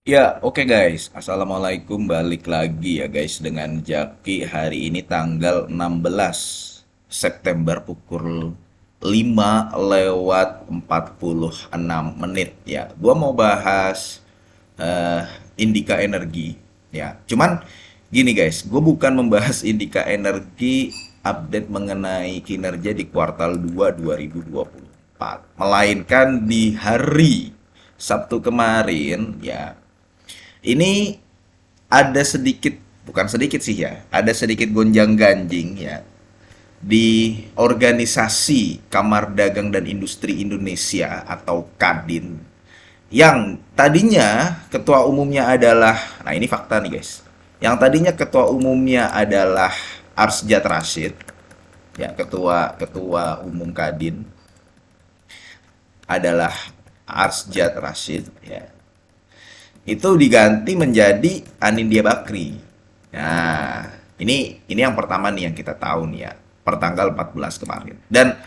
Ya, oke guys. Assalamualaikum. Balik lagi ya guys dengan Jaki hari ini tanggal 16 September pukul 5 lewat 46 menit ya. Gua mau bahas eh, Indika Energi ya. Cuman gini guys, gue bukan membahas Indika Energi update mengenai kinerja di kuartal 2 2024, melainkan di hari Sabtu kemarin ya. Ini ada sedikit, bukan sedikit sih ya, ada sedikit gonjang-ganjing ya di organisasi Kamar Dagang dan Industri Indonesia atau Kadin, yang tadinya ketua umumnya adalah, nah ini fakta nih guys, yang tadinya ketua umumnya adalah Arsjad Rashid, ya ketua ketua umum Kadin adalah Arsjad Rashid ya, itu diganti menjadi Anindya Bakri. Nah, ini yang pertama nih yang kita tahu nih ya, pertanggal 14 kemarin. Dan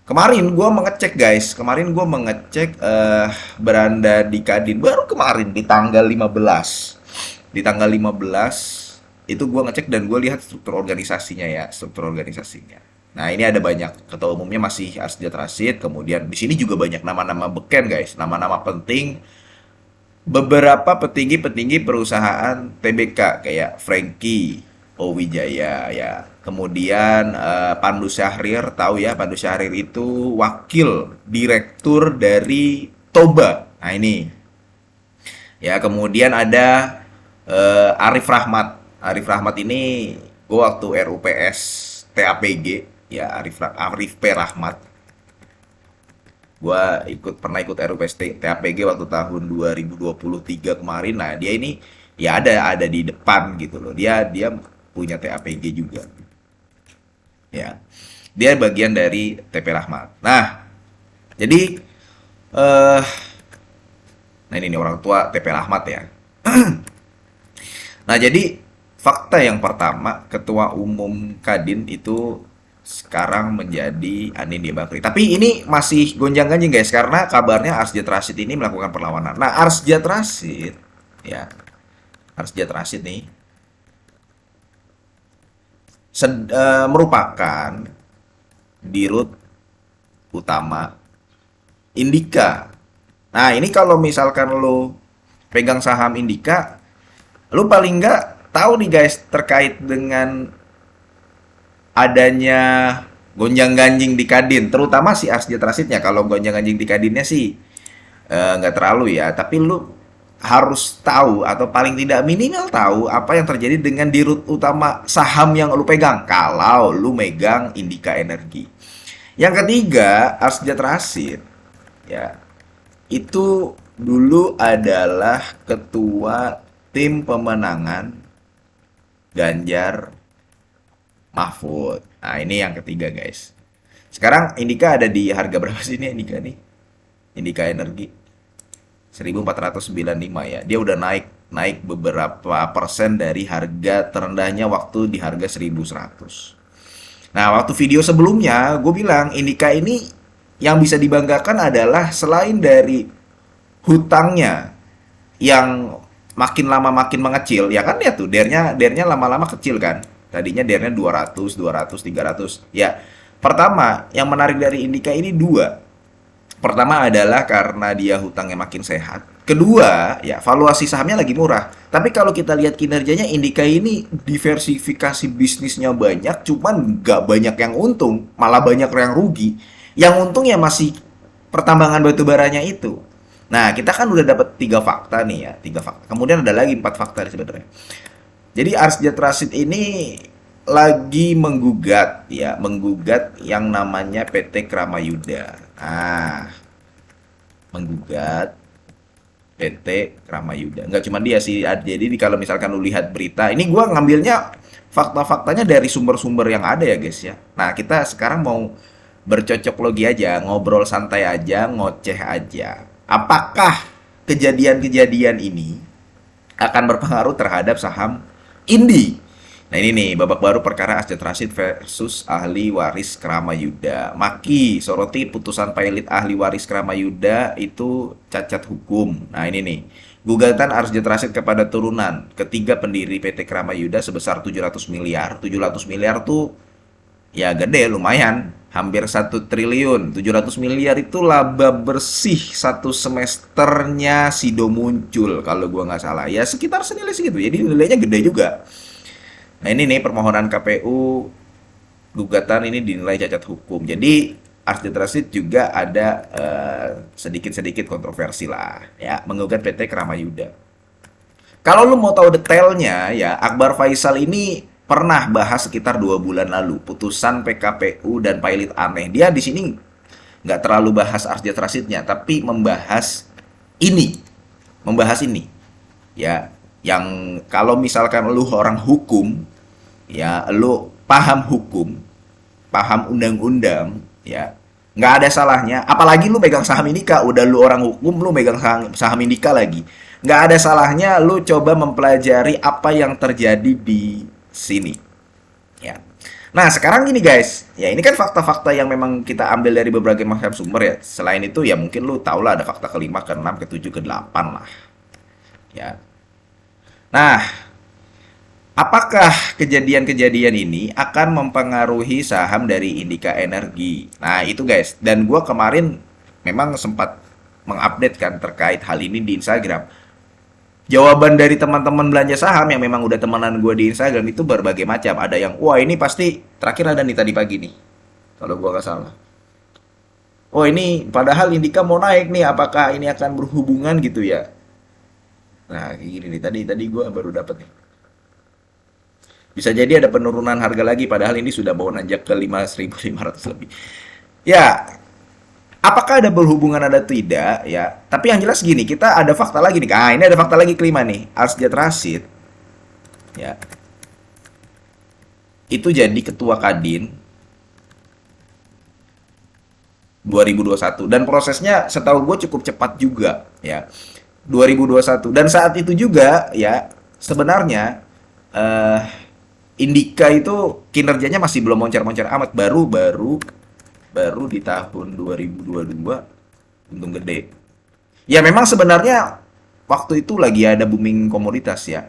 kemarin gue mengecek guys, kemarin gue mengecek beranda di Kadin baru kemarin di tanggal 15. Di tanggal 15 itu gue ngecek dan gue lihat struktur organisasinya ya, struktur organisasinya. Nah, ini ada banyak, ketua umumnya masih Arsjad Rashid, kemudian di sini juga banyak nama-nama beken guys, nama-nama penting, beberapa petinggi-petinggi perusahaan TBK kayak Frankie Owijaya ya. Kemudian Pandu Syahrir, tahu ya, Pandu Syahrir itu wakil direktur dari Toba. Nah, ini. Ya, kemudian ada Arif Rahmat. Arif Rahmat ini gue waktu RUPS TAPG ya, Arif P Rahmat. Gua pernah ikut RUPS TAPG waktu tahun 2023 kemarin. Nah, dia ini ya ada di depan gitu loh. Dia punya TAPG juga. Ya. Dia bagian dari TP Rahmat. Nah, jadi eh nah ini nih orang tua TP Rahmat ya. Nah, jadi fakta yang pertama, ketua umum Kadin itu sekarang menjadi Anindya Bakri. Tapi ini masih gonjang-ganjing guys, karena kabarnya Arsjad Rashid ini melakukan perlawanan. Nah, Arsjad Rashid ya, Arsjad Rashid nih merupakan dirut utama Indika. Nah, ini kalau misalkan lo pegang saham Indika, lo paling nggak tahu nih guys terkait dengan adanya gonjang-ganjing di Kadin, terutama si Arsjad Rashidnya. Kalau gonjang-ganjing di Kadinnya sih nggak terlalu ya, tapi lu harus tahu atau paling tidak minimal tahu apa yang terjadi dengan dirut utama saham yang lu pegang kalau lu megang Indika Energi. Yang ketiga, Arsjad Rashid ya, itu dulu adalah ketua tim pemenangan Ganjar Mahfud. Nah, ini yang ketiga, guys. Sekarang Indika ada di harga berapa sih ini Indika nih? Indika Energi 1495 ya. Dia udah naik beberapa persen dari harga terendahnya waktu di harga 1100. Nah, waktu video sebelumnya gue bilang Indika ini yang bisa dibanggakan adalah selain dari hutangnya yang makin lama makin mengecil, ya kan, ya tuh dernya lama-lama kecil kan. Tadinya dernya 200, 200, 300. Ya, pertama yang menarik dari Indika ini dua. Pertama adalah karena dia hutangnya makin sehat. Kedua, ya valuasi sahamnya lagi murah. Tapi kalau kita lihat kinerjanya, Indika ini diversifikasi bisnisnya banyak, cuman nggak banyak yang untung, malah banyak yang rugi. Yang untung ya masih pertambangan batu baranya itu. Nah, kita kan udah dapat tiga fakta nih ya, tiga fakta. Kemudian ada lagi empat fakta sebenarnya. Jadi Arsjad Rashid ini lagi menggugat ya, menggugat yang namanya PT Kramayuda. Ah, menggugat PT Kramayuda. Nggak cuma dia sih. Jadi kalau misalkan lu lihat berita, ini gua ngambilnya fakta-faktanya dari sumber-sumber yang ada ya guys ya. Nah, kita sekarang mau bercocok logi aja, ngobrol santai aja, ngoceh aja. Apakah kejadian-kejadian ini akan berpengaruh terhadap saham Indi? Nah, ini nih babak baru perkara Arsjad Rashid versus ahli waris Kramayuda. Maki soroti putusan pailit ahli waris Kramayuda itu cacat hukum. Nah, ini nih. Gugatan Arsja Trasید kepada turunan ketiga pendiri PT Kramayuda sebesar 700 miliar. 700 miliar tuh ya gede, lumayan. Hampir 1 triliun. 700 miliar itu laba bersih satu semesternya Sido Muncul, kalau gua nggak salah. Ya sekitar senilai segitu. Jadi nilainya gede juga. Nah ini nih permohonan KPU, gugatan ini dinilai cacat hukum. Jadi Arsja Trasید juga ada sedikit-sedikit kontroversi lah, ya, menggugat PT Kramayuda. Kalau lu mau tahu detailnya, ya, Akbar Faisal ini pernah bahas sekitar 2 bulan lalu putusan PKPU dan Pailit aneh. Dia di sini nggak terlalu bahas Arsja Trasidnya, tapi ini, membahas ini, ya, yang kalau misalkan lu orang hukum, ya, lu paham hukum, paham undang-undang, ya, nggak ada salahnya. Apalagi lu pegang saham Indika, udah lu orang hukum, lu megang saham Indika lagi. Nggak ada salahnya lu coba mempelajari apa yang terjadi di sini. Ya. Nah, sekarang gini guys, ya ini kan fakta-fakta yang memang kita ambil dari berbagai macam sumber ya. Selain itu ya mungkin lu tau lah ada fakta kelima, keenam, ketujuh, kedelapan lah. Ya. Nah, apakah kejadian-kejadian ini akan mempengaruhi saham dari Indika Energi? Nah, itu guys. Dan gue kemarin memang sempat mengupdate kan terkait hal ini di Instagram. Jawaban dari teman-teman belanja saham yang memang udah temenan gue di Instagram itu berbagai macam. Ada yang, wah ini pasti, terakhir ada nih tadi pagi nih. Kalau gue nggak salah. Oh ini, padahal Indika mau naik nih, apakah ini akan berhubungan gitu ya? Nah, kayak gini nih, tadi gue baru dapet nih. Bisa jadi ada penurunan harga lagi, padahal ini sudah bawa nanjak ke 5.500 lebih. Ya, apakah ada berhubungan ada tidak? Ya, tapi yang jelas gini, kita ada fakta lagi nih. Ah, ini ada fakta lagi kelima nih. Arsja Trasید, ya, itu jadi ketua Kadin 2021 dan prosesnya setahu gue cukup cepat juga, ya. 2021 dan saat itu juga, ya, sebenarnya Indika itu kinerjanya masih belum moncar-moncar amat, baru di tahun 2022 untung gede. Ya memang sebenarnya waktu itu lagi ada booming komoditas ya.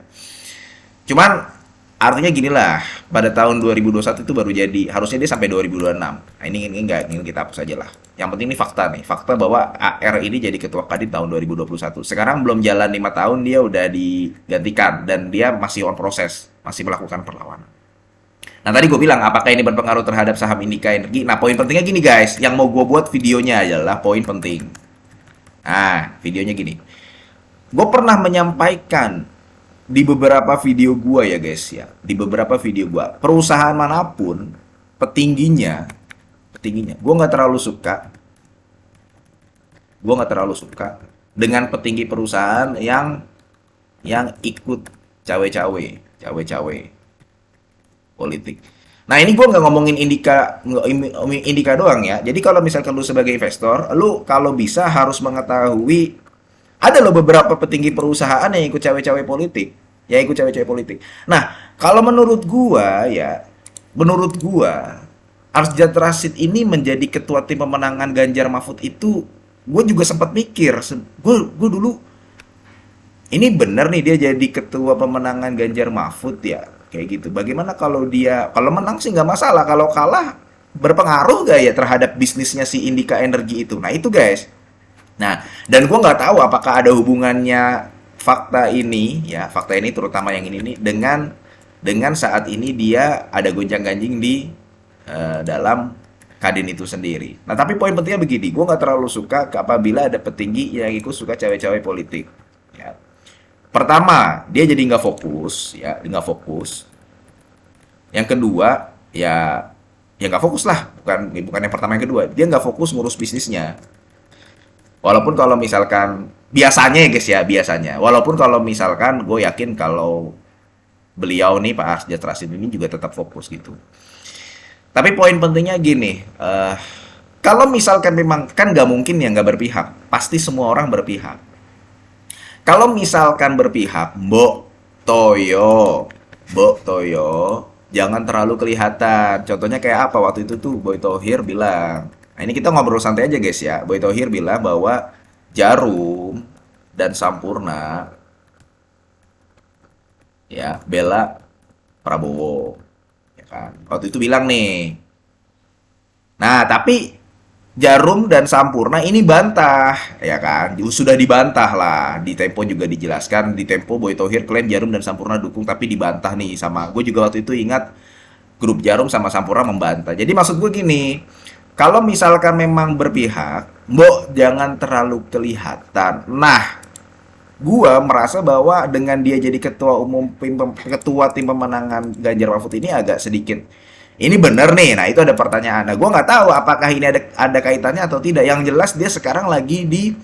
Cuman artinya gini lah, pada tahun 2021 itu baru jadi, harusnya dia sampai 2026. Nah, ini enggak, ini kita hapus aja lah. Yang penting ini fakta nih, fakta bahwa AR ini jadi ketua Kadin tahun 2021. Sekarang belum jalan 5 tahun dia udah digantikan dan dia masih on proses, masih melakukan perlawanan. Nah tadi gue bilang apakah ini berpengaruh terhadap saham Indika Energi? Nah poin pentingnya gini guys, yang mau gue buat videonya adalah poin penting. Nah videonya gini, gue pernah menyampaikan di beberapa video gua ya guys ya, di beberapa video gua, perusahaan manapun petingginya gua nggak terlalu suka dengan petinggi perusahaan yang ikut cawe-cawe politik. Nah ini gua nggak ngomongin Indika doang ya. Jadi kalau misalkan lu sebagai investor, lu kalau bisa harus mengetahui ada loh beberapa petinggi perusahaan yang ikut cawe-cawe politik. Ya ikut cawe-cawe politik. Nah, kalau menurut gua ya, Arsja Trasید ini menjadi ketua tim pemenangan Ganjar Mahfud itu, gue juga sempat mikir, gue dulu, ini bener nih dia jadi ketua pemenangan Ganjar Mahfud ya, kayak gitu. Bagaimana kalau kalau menang sih nggak masalah, kalau kalah berpengaruh gak ya terhadap bisnisnya si Indika Energi itu? Nah itu guys. Nah, dan gue nggak tahu apakah ada hubungannya fakta ini, ya fakta ini terutama yang ini nih dengan saat ini dia ada gonjang-ganjing di dalam Kadin itu sendiri. Nah, tapi poin pentingnya begini, gue nggak terlalu suka apabila ada petinggi yang ikut suka cawe-cawe politik. Ya. Pertama, dia jadi nggak fokus, ya nggak fokus. Yang kedua, ya nggak fokus lah, bukan yang pertama, yang kedua, dia nggak fokus ngurus bisnisnya. Walaupun kalau misalkan biasanya ya guys ya, biasanya. Walaupun kalau misalkan gue yakin kalau beliau nih Pak Arsja Trasید ini juga tetap fokus gitu. Tapi poin pentingnya gini, kalau misalkan memang kan nggak mungkin ya nggak berpihak, pasti semua orang berpihak. Kalau misalkan berpihak, Mbok Toyo, jangan terlalu kelihatan. Contohnya kayak apa waktu itu tuh Boy Thohir bilang. Nah, ini kita ngobrol santai aja guys ya. Boy Thohir bilang bahwa Jarum dan Sampurna ya bela Prabowo, ya kan. Waktu itu bilang nih. Nah, tapi Jarum dan Sampurna ini bantah, ya kan? Sudah dibantah lah. Di Tempo juga dijelaskan. Di Tempo Boy Thohir klaim Jarum dan Sampurna dukung, tapi dibantah nih sama. Gue juga waktu itu ingat grup Jarum sama Sampurna membantah. Jadi maksud gue gini, kalau misalkan memang berpihak, mbok jangan terlalu kelihatan. Nah, gua merasa bahwa dengan dia jadi ketua tim pemenangan Ganjar Mahfud ini agak sedikit ini bener nih. Nah, itu ada pertanyaan. Nah, gua nggak tahu apakah ini ada kaitannya atau tidak. Yang jelas dia sekarang lagi di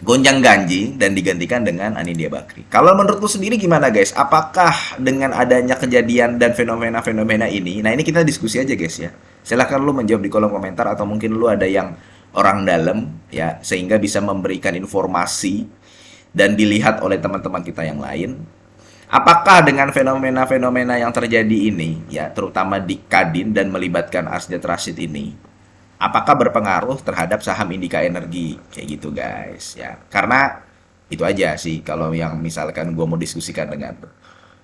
gonjang-ganjing dan digantikan dengan Anindya Bakri. Kalau menurut lu sendiri gimana, guys? Apakah dengan adanya kejadian dan fenomena-fenomena ini, nah ini kita diskusi aja, guys ya. Silahkan lu menjawab di kolom komentar atau mungkin lu ada yang orang dalam ya sehingga bisa memberikan informasi dan dilihat oleh teman-teman kita yang lain. Apakah dengan fenomena-fenomena yang terjadi ini, ya terutama di Kadin dan melibatkan Asjad Rashid ini, apakah berpengaruh terhadap saham Indika Energi? Kayak gitu guys, ya. Karena itu aja sih kalau yang misalkan gue mau diskusikan dengan lo.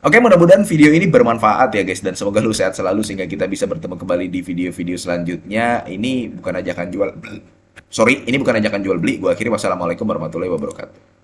Oke, mudah-mudahan video ini bermanfaat ya guys, dan semoga lu sehat selalu sehingga kita bisa bertemu kembali di video-video selanjutnya. Ini bukan ajakan jual beli. Sorry, ini bukan ajakan jual beli. Gue akhiri, wassalamualaikum warahmatullahi wabarakatuh.